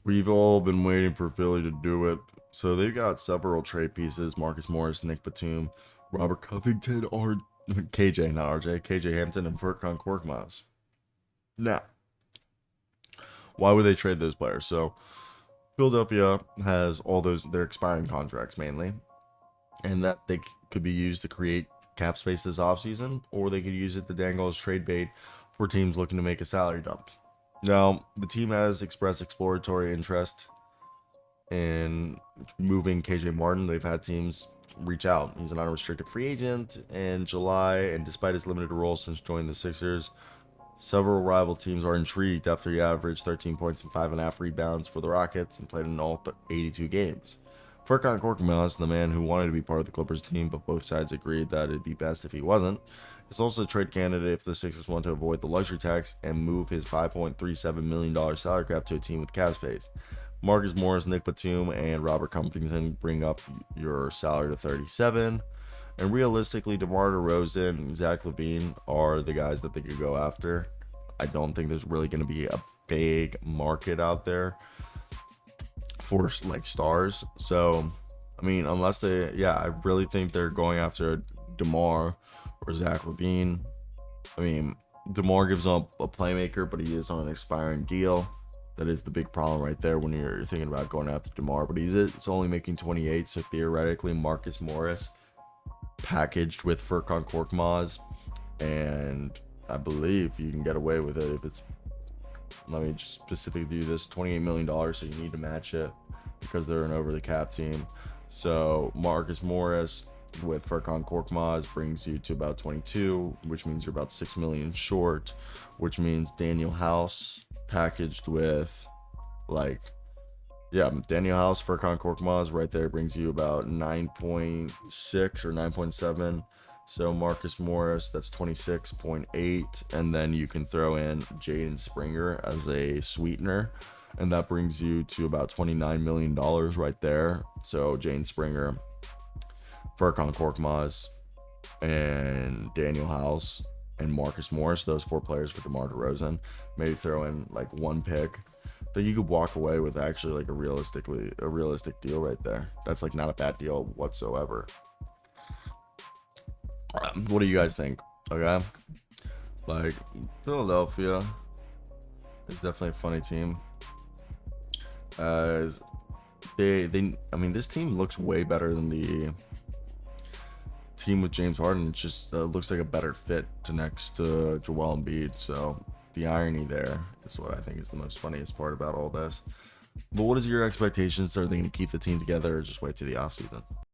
We've all been waiting for Philly to do it. So they've got several trade pieces: Marcus Morris, Nick Batum, Robert Covington, KJ, not RJ, KJ Hampton, and Furkan Korkmaz. Now, why would they trade those players? So Philadelphia has all those their expiring contracts mainly, and that they could be used to create cap space this offseason, or they could use it to dangle as trade bait for teams looking to make a salary dump. Now, the team has expressed exploratory interest in moving KJ Martin. They've had teams reach out. He's an unrestricted free agent in July, and despite his limited role since joining the Sixers, several rival teams are intrigued after he averaged 13 points and 5.5 rebounds for the Rockets and played in all 82 games. Furkan Korkmaz, the man who wanted to be part of the Clippers team, but both sides agreed that it'd be best if he wasn't, is also a trade candidate if the Sixers want to avoid the luxury tax and move his $5.37 million salary cap to a team with cap space. Marcus Morris, Nick Batum, and Robert Covington bring up your salary to 37. And realistically, DeMar DeRozan and Zach LaVine are the guys that they could go after. I don't think there's really going to be a big market out there for like stars. So, I mean, unless I really think they're going after DeMar or Zach LaVine. I mean, DeMar gives up a playmaker, but he is on an expiring deal. That is the big problem right there when you're thinking about going after DeMar. But it's only making 28, so theoretically, Marcus Morris packaged with Furkan Korkmaz, and I believe you can get away with it if it's, let me just specifically do this, $28 million, so you need to match it because they're an over the cap team. So Marcus Morris with Furkan Korkmaz brings you to about 22, which means you're about $6 million short, which means Daniel House packaged with Daniel House, Furkan Korkmaz right there brings you about 9.6 or 9.7. So Marcus Morris, that's 26.8, and then you can throw in Jaden Springer as a sweetener, and that brings you to about $29 million right there. So Jaden Springer, Furkan Korkmaz, and Daniel House and Marcus Morris, those four players for DeMar DeRozan. Maybe throw in like one pick that you could walk away with actually like a realistic deal right there. That's like not a bad deal whatsoever. What do you guys think? Okay, like Philadelphia is definitely a funny team. As I mean, this team looks way better than the team with James Harden. It just looks like a better fit to next to Joel Embiid. So the irony there is what I think is the most funniest part about all this. But what is your expectations? Are they going to keep the team together or just wait to the offseason?